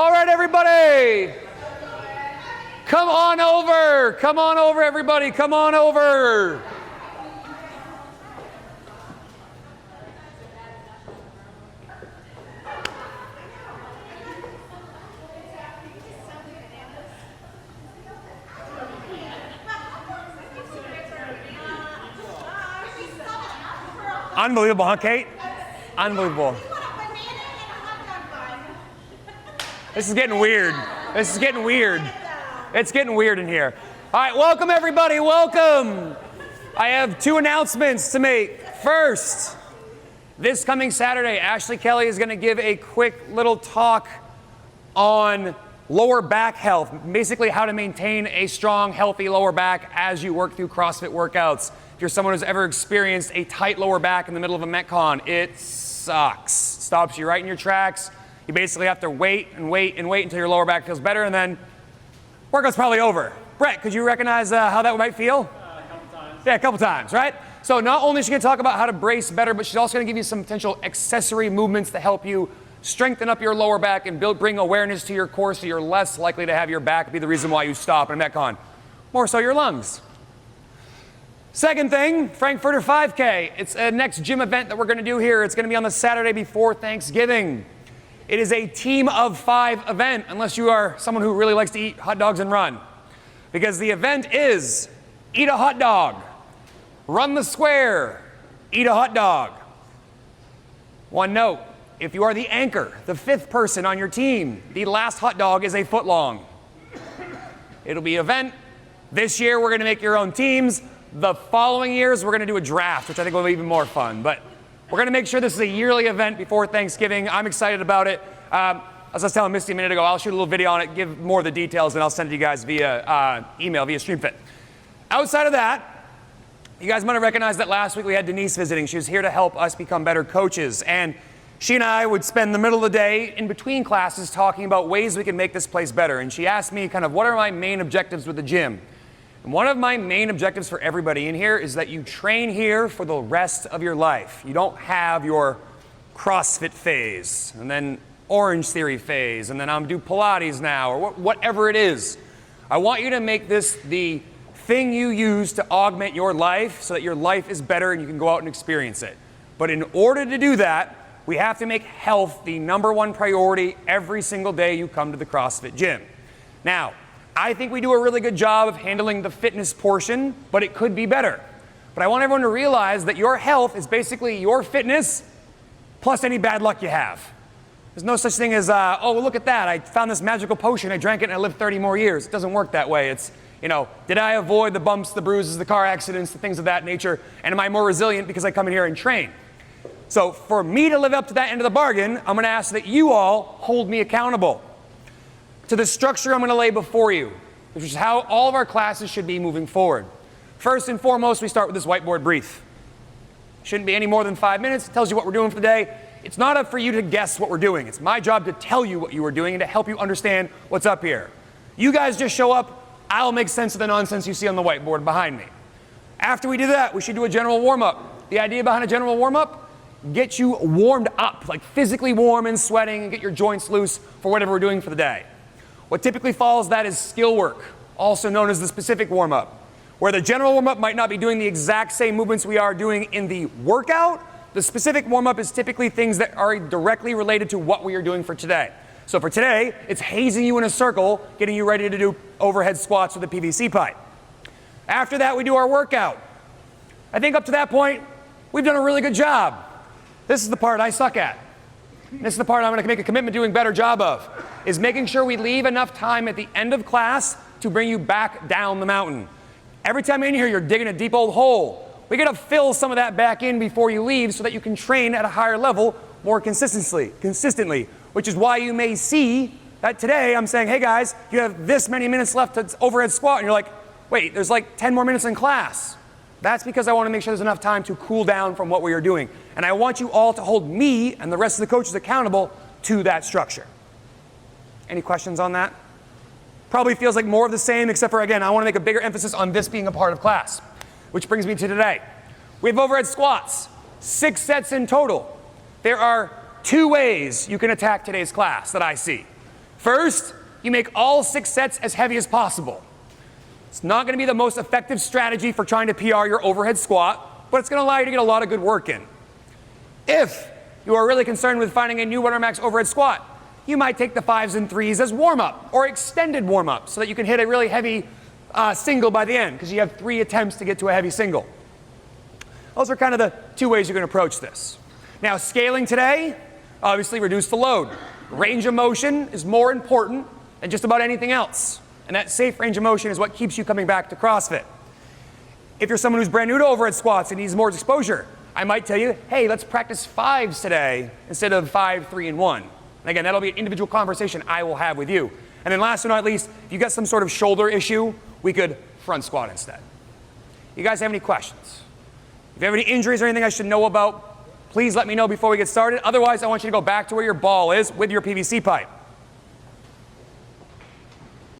All right, everybody. Come on over. Come on over, everybody. Come on over. Unbelievable, huh, Kate? Unbelievable. This is getting weird. This is getting weird. It's getting weird in here. All right, welcome everybody, welcome. I have two announcements to make. First, this coming Saturday, Ashley Kelly is gonna give a quick little talk on lower back health, basically how to maintain a strong, healthy lower back as you work through CrossFit workouts. If you're someone who's ever experienced a tight lower back in the middle of a Metcon, it sucks. It stops you right in your tracks. You basically have to wait and wait and wait until your lower back feels better, and then workout's probably over. Brett, could you recognize how that might feel? A couple times. Yeah, a couple times, right? So not only is she gonna talk about how to brace better, but she's also gonna give you some potential accessory movements to help you strengthen up your lower back and bring awareness to your core so you're less likely to have your back be the reason why you stop in a Metcon. More so your lungs. Second thing, Frankfurter 5K. It's a next gym event that we're gonna do here. It's gonna be on the Saturday before Thanksgiving. It is a team of 5 event, unless you are someone who really likes to eat hot dogs and run. Because the event is eat a hot dog, run the square, eat a hot dog. One note, if you are the anchor, the 5th person on your team, the last hot dog is a foot long. It'll be an event. This year we're gonna make your own teams. The following years we're gonna do a draft, which I think will be even more fun. But we're gonna make sure this is a yearly event before Thanksgiving. I'm excited about it. As I was telling Misty a minute ago, I'll shoot a little video on it, give more of the details, and I'll send it to you guys via email, via StreamFit. Outside of that, you guys might have recognized that last week we had Denise visiting. She was here to help us become better coaches. And she and I would spend the middle of the day in between classes talking about ways we can make this place better. And she asked me kind of what are my main objectives with the gym. And one of my main objectives for everybody in here is that you train here for the rest of your life. You don't have your CrossFit phase, and then Orange Theory phase, and then I'm do Pilates now, or whatever it is. I want you to make this the thing you use to augment your life so that your life is better and you can go out and experience it. But in order to do that, we have to make health the #1 priority every single day you come to the CrossFit gym. Now, I think we do a really good job of handling the fitness portion, but it could be better. But I want everyone to realize that your health is basically your fitness plus any bad luck you have. There's no such thing as, oh, look at that. I found this magical potion. I drank it and I lived 30 more years. It doesn't work that way. It's, you know, did I avoid the bumps, the bruises, the car accidents, the things of that nature? And am I more resilient because I come in here and train? So for me to live up to that end of the bargain, I'm going to ask that you all hold me accountable to the structure I'm going to lay before you, which is how all of our classes should be moving forward. First and foremost, we start with this whiteboard brief. Shouldn't be any more than 5 minutes. It tells you what we're doing for the day. It's not up for you to guess what we're doing. It's my job to tell you what you are doing and to help you understand what's up here. You guys just show up. I'll make sense of the nonsense you see on the whiteboard behind me. After we do that, we should do a general warm-up. The idea behind a general warm-up, get you warmed up, like physically warm and sweating, and get your joints loose for whatever we're doing for the day. What typically follows that is skill work, also known as the specific warm-up, where the general warm-up might not be doing the exact same movements we are doing in the workout. The specific warm-up is typically things that are directly related to what we are doing for today. So for today, it's hazing you in a circle, getting you ready to do overhead squats with a PVC pipe. After that, we do our workout. I think up to that point, we've done a really good job. This is the part I suck at. This is the part I'm going to make a commitment to doing a better job of, is making sure we leave enough time at the end of class to bring you back down the mountain. Every time in here, you're digging a deep old hole. We got to fill some of that back in before you leave so that you can train at a higher level more consistently, which is why you may see that today I'm saying, hey guys, you have this many minutes left to overhead squat, and you're like, wait, there's like 10 more minutes in class. That's because I want to make sure there's enough time to cool down from what we are doing. And I want you all to hold me and the rest of the coaches accountable to that structure. Any questions on that? Probably feels like more of the same, except for, again, I want to make a bigger emphasis on this being a part of class, which brings me to today. We have overhead squats, 6 sets in total. There are 2 ways you can attack today's class that I see. First, you make all 6 sets as heavy as possible. It's not going to be the most effective strategy for trying to PR your overhead squat, but it's going to allow you to get a lot of good work in. If you are really concerned with finding a new 1 max overhead squat, you might take the 5s and 3s as warm-up or extended warm-up so that you can hit a really heavy single by the end because you have 3 attempts to get to a heavy single. Those are kind of the 2 ways you can approach this. Now, scaling today, obviously reduce the load. Range of motion is more important than just about anything else. And that safe range of motion is what keeps you coming back to CrossFit. If you're someone who's brand new to overhead squats and needs more exposure, I might tell you, hey, let's practice 5s today instead of 5, 3, and 1. And again, that'll be an individual conversation I will have with you. And then last but not least, if you've got some sort of shoulder issue, we could front squat instead. You guys have any questions? If you have any injuries or anything I should know about, please let me know before we get started. Otherwise, I want you to go back to where your ball is with your PVC pipe.